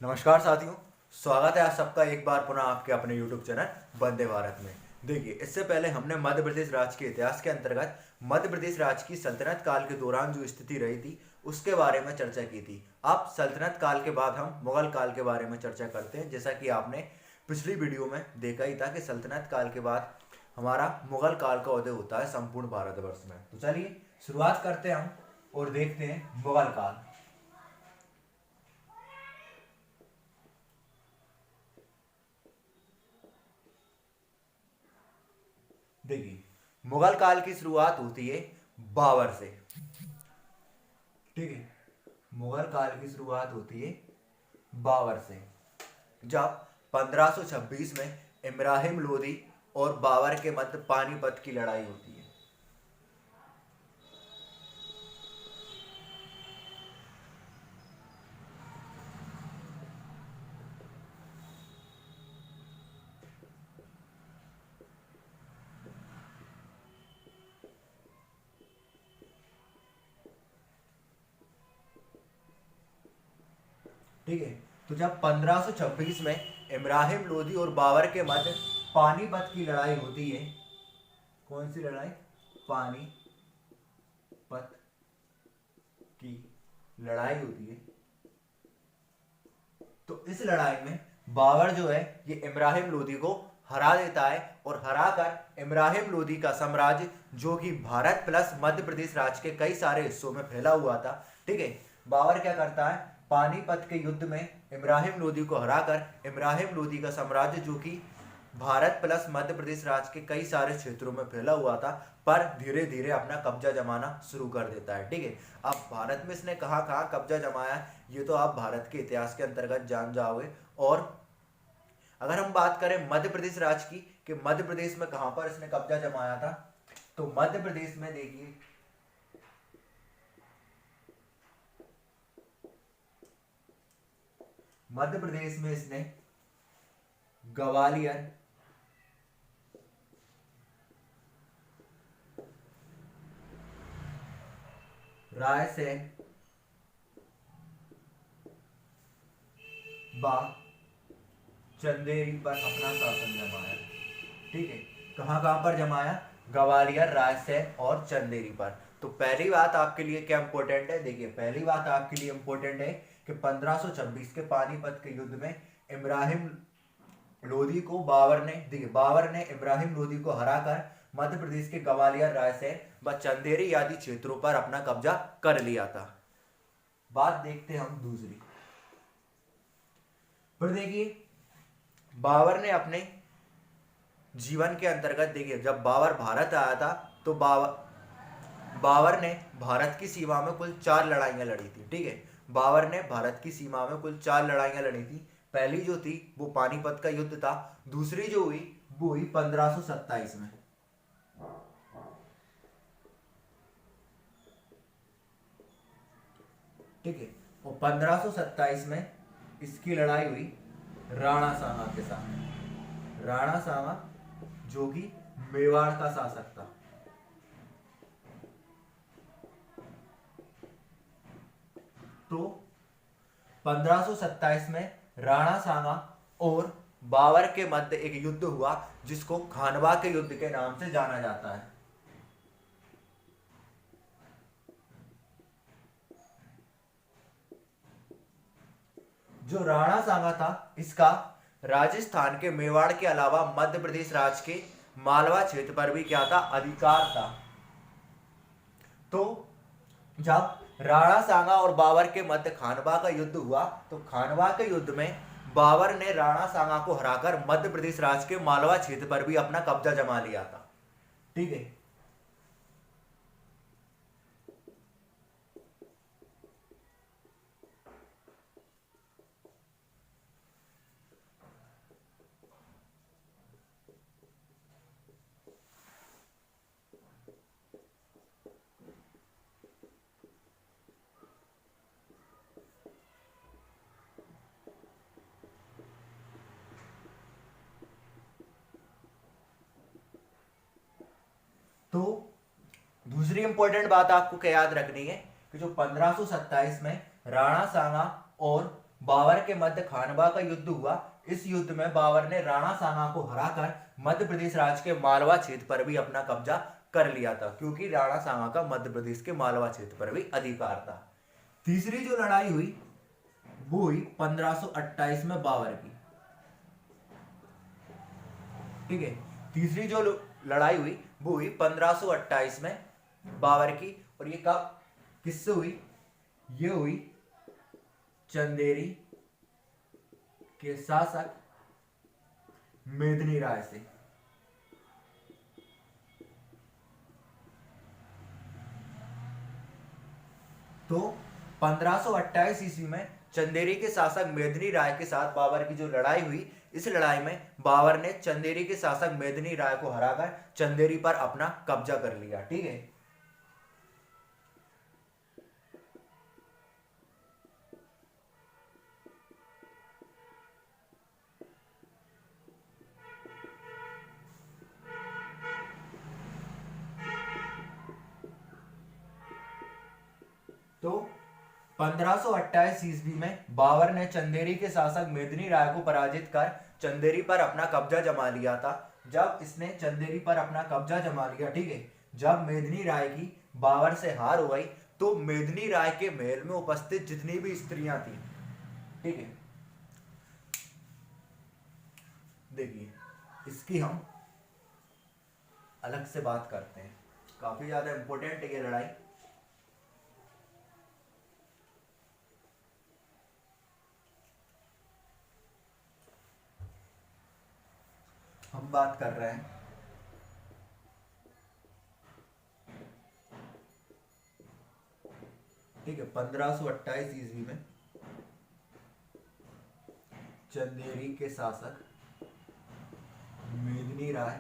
नमस्कार साथियों, स्वागत है आप सबका एक बार पुनः आपके अपने YouTube चैनल वंदे भारत में। देखिए, इससे पहले हमने मध्य प्रदेश राज्य के इतिहास के अंतर्गत मध्य प्रदेश राज्य की सल्तनत काल के दौरान जो स्थिति रही थी उसके बारे में चर्चा की थी। अब सल्तनत काल के बाद हम मुगल काल के बारे में चर्चा करते हैं। जैसा कि आपने पिछली वीडियो में देखा ही था कि सल्तनत काल के बाद हमारा मुगल काल का उदय होता है संपूर्ण भारतवर्ष में। तो चलिए शुरुआत करते हैं हम और देखते हैं मुगल काल। देखिए, मुगल काल की शुरुआत होती है बाबर से। ठीक है, मुगल काल की शुरुआत होती है बाबर से, जब 1526 में इब्राहिम लोदी और बाबर के मध्य पानीपत की लड़ाई होती है। ठीक है, तो जब 1526 में इब्राहिम लोदी और बाबर के मध्य पानीपत की लड़ाई होती है। कौन सी लड़ाई? पानीपत की लड़ाई होती है। तो इस लड़ाई में बाबर जो है ये इब्राहिम लोदी को हरा देता है और हराकर इब्राहिम लोदी का साम्राज्य, जो कि भारत प्लस मध्य प्रदेश राज्य के कई सारे हिस्सों में फैला हुआ था। ठीक है, बाबर क्या करता है, पानीपत के युद्ध में इब्राहिम लोदी को हराकर इब्राहिम लोदी का साम्राज्य, जो कि भारत प्लस मध्य प्रदेश राज्य के कई सारे क्षेत्रों में फैला हुआ था, पर धीरे धीरे अपना कब्जा जमाना शुरू कर देता है। ठीक है, अब भारत में इसने कहाँ कहाँ कब्जा जमाया ये तो आप भारत के इतिहास के अंतर्गत जान जाओगे। और अगर हम बात करें मध्य प्रदेश राज्य की कि मध्य प्रदेश में कहां पर इसने कब्जा जमाया था, तो मध्य प्रदेश में देखिए मध्य प्रदेश में इसने ग्वालियर, रायसेन व चंदेरी पर अपना शासन जमाया। ठीक है, कहां कहां पर जमाया? ग्वालियर, रायसेन और चंदेरी पर। तो पहली बात आपके लिए क्या इंपॉर्टेंट है? देखिए, पहली बात आपके लिए इंपॉर्टेंट है कि 1526 के पानीपत के युद्ध में इब्राहिम लोदी को बाबर ने, देखिए बाबर ने इब्राहिम लोदी को हराकर मध्य प्रदेश के ग्वालियर, रायसेन व चंदेरी आदि क्षेत्रों पर अपना कब्जा कर लिया था। बात देखते हैं हम दूसरी। फिर देखिए, बाबर ने अपने जीवन के अंतर्गत, देखिए जब बाबर भारत आया था तो बाबर ने भारत की सीमा में कुल 4 लड़ाइयां लड़ी थी। ठीक है, बाबर ने भारत की सीमा में कुल 4 लड़ाइयां लड़ी थी। पहली जो थी वो पानीपत का युद्ध था। दूसरी जो हुई वो हुई 1527 में। ठीक है, और 1527 में इसकी लड़ाई हुई राणा सांगा के साथ। राणा सांगा जो कि मेवाड़ का शासक था। तो 1527 में राणा सांगा और बाबर के मध्य एक युद्ध हुआ जिसको खानवा के युद्ध के नाम से जाना जाता है। जो राणा सांगा था इसका राजस्थान के मेवाड़ के अलावा मध्य प्रदेश राज्य के मालवा क्षेत्र पर भी क्या था? अधिकार था। तो जब राणा सांगा और बाबर के मध्य खानवा का युद्ध हुआ तो खानवा के युद्ध में बाबर ने राणा सांगा को हराकर मध्य प्रदेश राज्य के मालवा क्षेत्र पर भी अपना कब्जा जमा लिया था। ठीक है, तो दूसरी इंपॉर्टेंट बात आपको क्या याद रखनी है कि जो 1527 में राणा सांगा और बाबर के मध्य खानवा का युद्ध हुआ। इस युद्ध में बाबर ने राणा सांगा को हराकर मध्य प्रदेश राज्य के मालवा क्षेत्र पर भी अपना कब्जा कर लिया था, क्योंकि राणा सांगा का मध्य प्रदेश के मालवा क्षेत्र पर भी अधिकार था। तीसरी जो लड़ाई हुई वो हुई 1528 में बाबर की। ठीक है, तीसरी जो लड़ाई हुई वो हुई 1528 में बाबर की। और ये कब किससे हुई? ये हुई चंदेरी के शासक मेदिनी राय से। तो 1528 ईस्वी में चंदेरी के शासक मेदिनी राय के साथ बाबर की जो लड़ाई हुई, इस लड़ाई में बाबर ने चंदेरी के शासक मेदिनी राय को हराकर चंदेरी पर अपना कब्जा कर लिया। ठीक है, तो 1528 ईस्वी में बाबर ने चंदेरी के शासक मेदिनी राय को पराजित कर चंदेरी पर अपना कब्जा जमा लिया था। जब इसने चंदेरी पर अपना कब्जा जमा लिया, ठीक है, जब मेदिनी राय की बाबर से हार हो गई, तो मेदिनी राय के महल में उपस्थित जितनी भी स्त्रियां थी, ठीक है, देखिए इसकी हम अलग से बात करते हैं, काफी ज्यादा इंपॉर्टेंट है ये लड़ाई। हम बात कर रहे हैं ठीक है 1528 ईस्वी में चंदेरी के शासक मेदिनी राय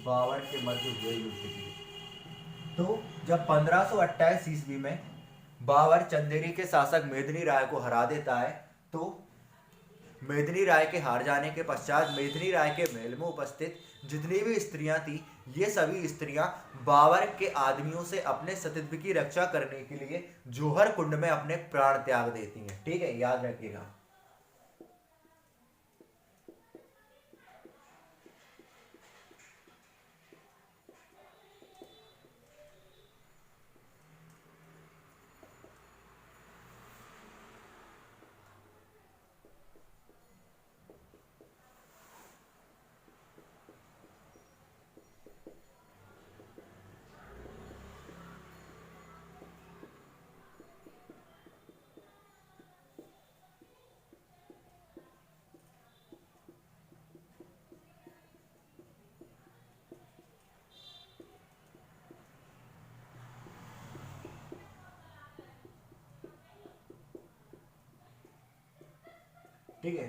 बाबर के मध्य हुए युद्ध की। तो जब 1528 ईस्वी में बाबर चंदेरी के शासक मेदिनी राय को हरा देता है, तो मेदिनी राय के हार जाने के पश्चात मेदिनी राय के महल में उपस्थित जितनी भी स्त्रियां थी, ये सभी स्त्रियां बाबर के आदमियों से अपने सतीत्व की रक्षा करने के लिए जौहर कुंड में अपने प्राण त्याग देती हैं। ठीक है, याद रखिएगा। ठीक है,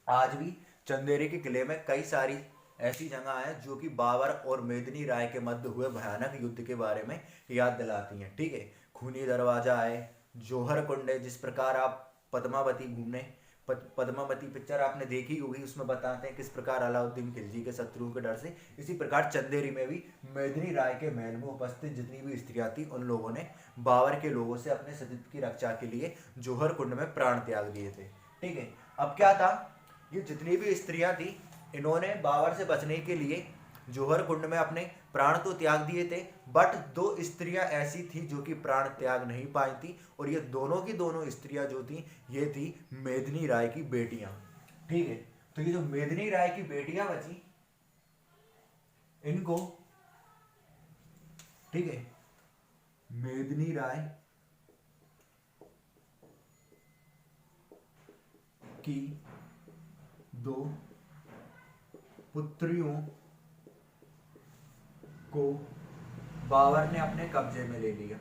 आज भी चंदेरी के किले में कई सारी ऐसी जगह हैं जो कि बाबर और मेदिनी राय के मध्य हुए भयानक युद्ध के बारे में याद दिलाती हैं। ठीक है, खूनी दरवाजा है, जौहर कुंड है, जिस प्रकार आप पद्मावती घूमने पद्मावती पिक्चर आपने देखी होगी, उसमें बताते हैं किस प्रकार अलाउद्दीन खिलजी के शत्रुओं के डर से, इसी प्रकार चंदेरी में भी मेदिनी राय के महल में उपस्थित जितनी भी स्त्रियां थी, उन लोगों ने बाबर के लोगों से अपने सतीत्व की रक्षा के लिए जौहर कुंड में प्राण त्याग दिए थे। ठीक है, अब क्या था, ये जितनी भी स्त्रियां थी, इन्होंने बाबर से बचने के लिए जौहर कुंड में अपने प्राण तो त्याग दिए थे, बट दो स्त्रियां ऐसी थी जो कि प्राण त्याग नहीं पाई थी, और ये दोनों की दोनों स्त्रियां जो थी, ये थी मेदिनी राय की बेटियां। ठीक है, तो ये जो मेदिनी राय की बेटियां बची, इनको, ठीक है, मेदिनी राय की दो पुत्रियों को बाबर ने अपने कब्जे में ले लिया।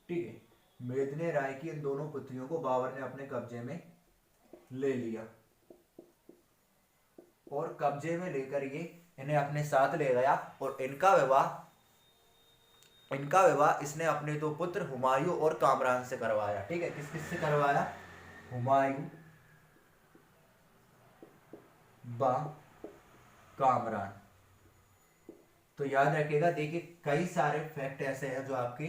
ठीक है, मेदिनी राय की इन दोनों पुत्रियों को बाबर ने अपने कब्जे में ले लिया, और कब्जे में लेकर ये इन्हें अपने साथ ले गया, और इनका विवाह इसने अपने दो पुत्र हुमायूं और कामरान से करवाया। ठीक है, किस किस से करवाया? हुमायूं व कामरान। तो याद रखिएगा, देखिए कई सारे फैक्ट ऐसे हैं जो आपकी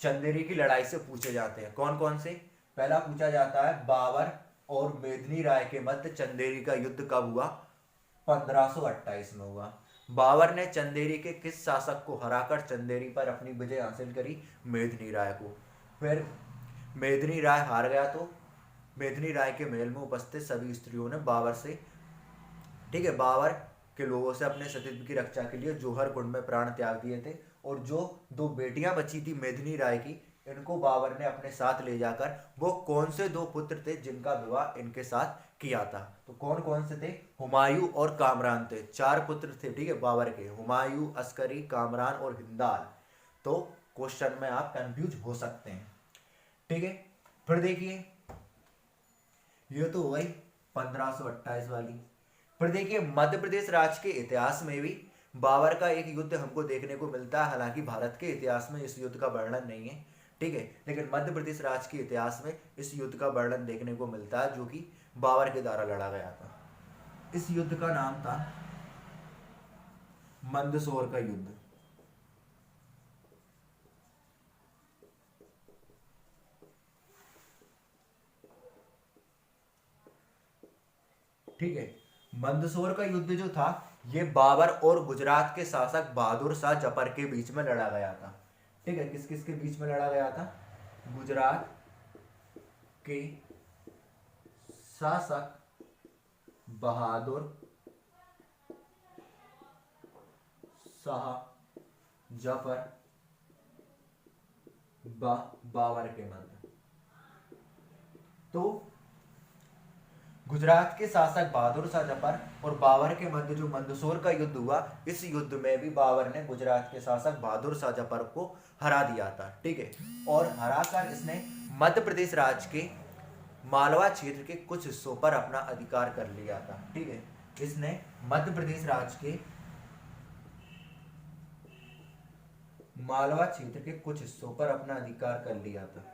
चंदेरी की लड़ाई से पूछे जाते हैं। कौन कौन से? पहला पूछा जाता है बाबर और मेदिनी राय के मध्य चंदेरी का युद्ध कब हुआ? 1528 में हुआ। बाबर ने चंदेरी के किस शासक को हराकर चंदेरी पर अपनी विजय हासिल करी? मेदिनी राय को। फिर मेदिनी राय हार गया तो मेदिनी राय के महल में उपस्थित सभी स्त्रियों ने बाबर से, ठीक है, बाबर के लोगों से अपने सतीत्व की रक्षा के लिए जौहर कुंड में प्राण त्याग दिए थे। और जो दो बेटियां बची थी मेदिनी राय की, इनको बाबर ने अपने साथ ले जाकर, वो कौन से दो पुत्र थे जिनका विवाह इनके साथ किया था? तो कौन कौन से थे? हुमायूं और कामरान थे। 4 पुत्र थे, ठीक है, बाबर के, हुमायूं, अस्करी, कामरान और हिंदाल। तो क्वेश्चन में आप कंफ्यूज हो सकते हैं, ठीक है। फिर देखिए, ये तो हो गई 1528 वाली। फिर देखिए, मध्य प्रदेश राज्य के इतिहास में भी बाबर का एक युद्ध हमको देखने को मिलता है। हालांकि भारत के इतिहास में इस युद्ध का वर्णन नहीं है, ठीक है, लेकिन मध्य प्रदेश राज्य के इतिहास में इस युद्ध का वर्णन देखने को मिलता है, जो कि बाबर के द्वारा लड़ा गया था। इस युद्ध का नाम था मंदसौर का युद्ध। ठीक है, मंदसौर का युद्ध जो था, ये बाबर और गुजरात के शासक बहादुर शाह जफर के बीच में लड़ा गया था। ठीक है, किस किस के बीच में लड़ा गया था? गुजरात के शासक बहादुर शाह जफर बाबर के मध्य। तो गुजरात के शासक बहादुर शाह जफर और बाबर के मध्य जो मंदसौर का युद्ध हुआ, इस युद्ध में भी बाबर ने गुजरात के शासक बहादुर शाह जफर को हरा दिया था। ठीक है, और हराकर इसने मध्य प्रदेश राज्य के मालवा क्षेत्र के कुछ हिस्सों पर अपना अधिकार कर लिया था। ठीक है, इसने मध्य प्रदेश राज्य के मालवा क्षेत्र के कुछ हिस्सों पर अपना अधिकार कर लिया था।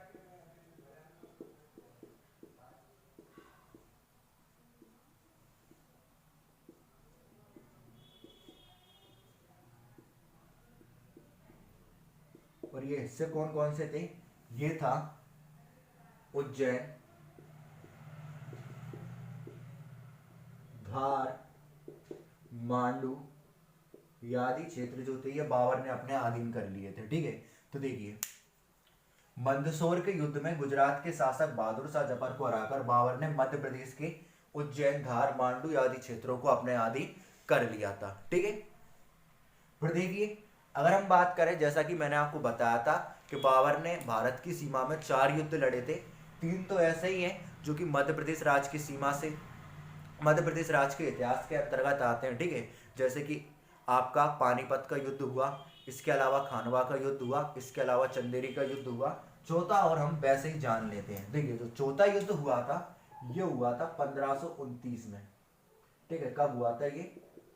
और ये हिस्से कौन कौन से थे? ये था उज्जैन, धार, मांडू आदि क्षेत्र जो थे, ये बाबर ने अपने अधीन कर लिए थे। ठीक है, तो देखिए, मंदसौर के युद्ध में गुजरात के शासक बहादुर शाह जफर को हराकर बाबर ने मध्य प्रदेश के उज्जैन, धार, मांडू आदि क्षेत्रों को अपने अधीन कर लिया था। ठीक है, फिर देखिए, अगर हम बात करें, जैसा कि मैंने आपको बताया था कि बाबर ने भारत की सीमा में 4 युद्ध लड़े थे। 3 तो ऐसे ही हैं जो कि मध्य प्रदेश राज्य की सीमा से, मध्य प्रदेश राज्य के इतिहास के अंतर्गत आते हैं। ठीक है, जैसे कि आपका पानीपत का युद्ध हुआ, इसके अलावा खानवा का युद्ध हुआ, इसके अलावा चंदेरी का युद्ध हुआ। चौथा और हम वैसे ही जान लेते हैं। देखिए, जो चौथा युद्ध हुआ था, ये हुआ था 1529 में। ठीक है, कब हुआ था ये?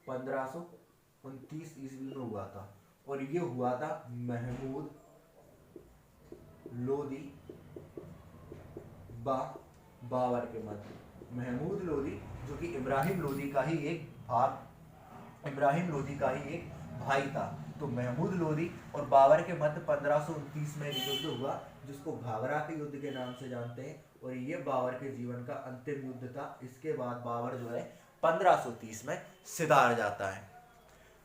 1529 ईस्वी में हुआ था। और ये हुआ था महमूद लोदी बाबर के मध्य। महमूद लोदी जो कि इब्राहिम लोदी का ही एक भाई था। तो महमूद लोदी और बाबर के मध्य 1529 में युद्ध हुआ, जिसको घाघरा के युद्ध के नाम से जानते हैं। और ये बाबर के जीवन का अंतिम युद्ध था। इसके बाद बाबर जो है 1530 में सिधार जाता है।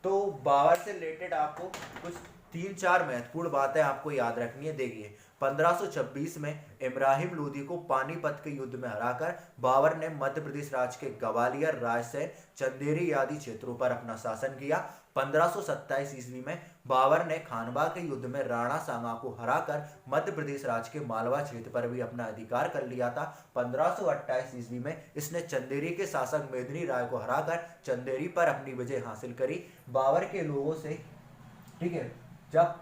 तो बाबर से रिलेटेड आपको कुछ 3-4 महत्वपूर्ण बातें आपको याद रखनी है। देखिए, 1526 में इब्राहिम लोदी को पानीपत के युद्ध में हराकर बाबर ने मध्य प्रदेश राज्य के ग्वालियर, रायसेन, चंदेरी आदि क्षेत्रों पर अपना शासन किया। 1527 ईस्वी में बाबर ने खानवा के युद्ध में राणा सांगा को हराकर मध्य प्रदेश राज्य के मालवा क्षेत्र पर भी अपना अधिकार कर लिया था। 1528 ईस्वी में इसने चंदेरी के शासक मेदिनी राय को हराकर चंदेरी पर अपनी विजय हासिल करी। बाबर के लोगों से, ठीक है, जब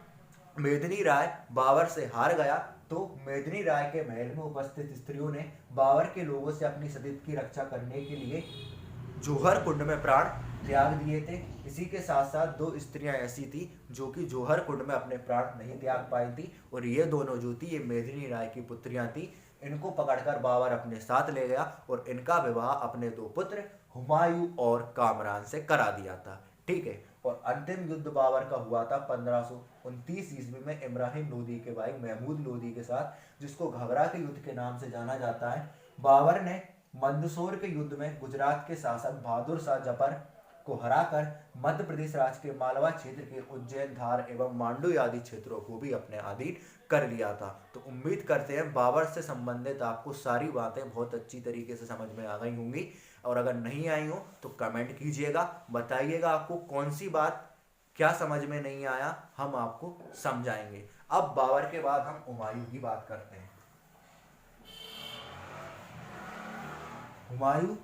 मेदिनी राय बाबर से हार गया, तो मेदिनी राय के महल में उपस्थित स्त्रियों ने बाबर के लोगों से अपनी सतीत्व की रक्षा करने के लिए जौहर कुंड में प्राण त्याग दिए थे। इसी के साथ साथ 2 स्त्रियां ऐसी थी जो कि जौहर कुंड में अपने प्राण नहीं त्याग पाई थी, और ये दोनों जो थी, ये मेदिनी राय की पुत्रियां थी। इनको पकड़कर बाबर अपने साथ ले गया और इनका विवाह अपने 2 पुत्र हुमायूं और कामरान से करा दिया था। ठीक है, और अंतिम युद्ध बाबर का हुआ था 1529 ईस्वी में इब्राहिम लोदी के भाई महमूद लोदी के साथ, जिसको घाघरा के युद्ध के नाम से जाना जाता है। बाबर ने मंदसौर के युद्ध में गुजरात के शासक बहादुर शाह जफर को हराकर मध्य प्रदेश राज्य के मालवा क्षेत्र के उज्जैन, धार एवं मांडू आदि क्षेत्रों को भी अपने अधीन कर लिया था। तो उम्मीद करते हैं बाबर से संबंधित आपको सारी बातें बहुत अच्छी तरीके से समझ में आ गई होंगी, और अगर नहीं आई हो तो कमेंट कीजिएगा, बताइएगा आपको कौन सी बात क्या समझ में नहीं आया, हम आपको समझाएंगे। अब बाबर के बाद हम हुमायूं की बात करते हैं। हुमायूं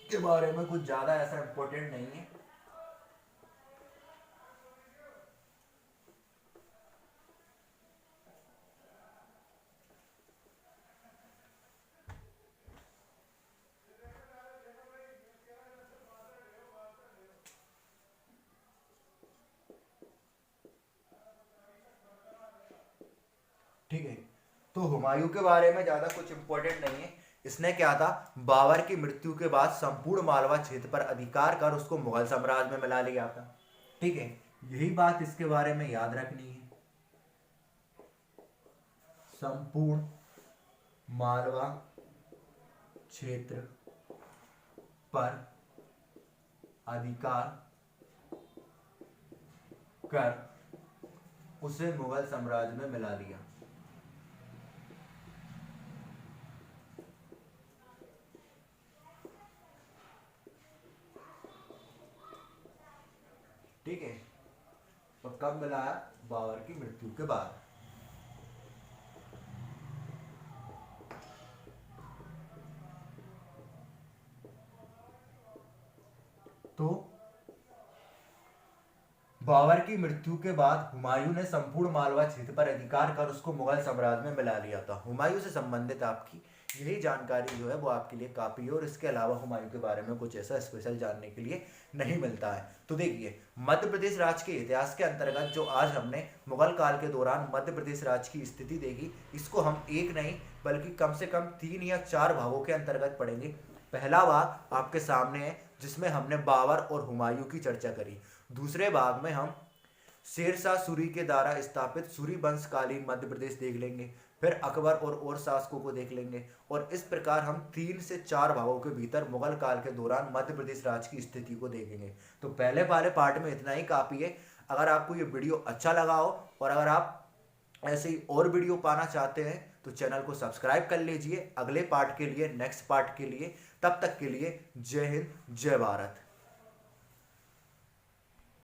के बारे में कुछ ज्यादा ऐसा इंपॉर्टेंट नहीं है। ठीक है, तो हुमायूं के बारे में ज्यादा कुछ इंपॉर्टेंट नहीं है। इसने क्या था, बाबर की मृत्यु के बाद संपूर्ण मालवा क्षेत्र पर अधिकार कर उसको मुगल साम्राज्य में मिला लिया था। ठीक है, यही बात इसके बारे में याद रखनी है। संपूर्ण मालवा क्षेत्र पर अधिकार कर उसे मुगल साम्राज्य में मिला लिया। ठीक है, और कब मिलाया, बाबर की मृत्यु के बाद। तो बाबर की मृत्यु के बाद हुमायूं ने संपूर्ण मालवा क्षेत्र पर अधिकार कर उसको मुगल साम्राज्य में मिला लिया था। हुमायूं से संबंधित आपकी यही जानकारी जो है वो आपके लिए काफी है, और इसके अलावा हुमायूं के बारे में कुछ ऐसा स्पेशल जानने के लिए नहीं मिलता है। तो देखिए, मध्य प्रदेश राज्य के इतिहास के अंतर्गत जो आज हमने मुगल काल के दौरान मध्य प्रदेश राज्य की स्थिति देखी, इसको हम एक नहीं बल्कि कम से कम 3 या 4 भागों के अंतर्गत पढ़ेंगे। पहला भाग आपके सामने है जिसमें हमने बाबर और हुमायूं की चर्चा करी। दूसरे भाग में हम शेरशाह सूरी के द्वारा स्थापित सूरी वंशकालीन मध्य प्रदेश देख लेंगे, फिर अकबर और शासकों को देख लेंगे, और इस प्रकार हम 3 से 4 भागों के भीतर मुगल काल के दौरान मध्य प्रदेश राज्य की स्थिति को देखेंगे। तो पहले वाले पार्ट में इतना ही काफी है। अगर आपको ये वीडियो अच्छा लगा हो और अगर आप ऐसे ही और वीडियो पाना चाहते हैं तो चैनल को सब्सक्राइब कर लीजिए अगले पार्ट के लिए, नेक्स्ट पार्ट के लिए। तब तक के लिए जय हिंद, जय भारत।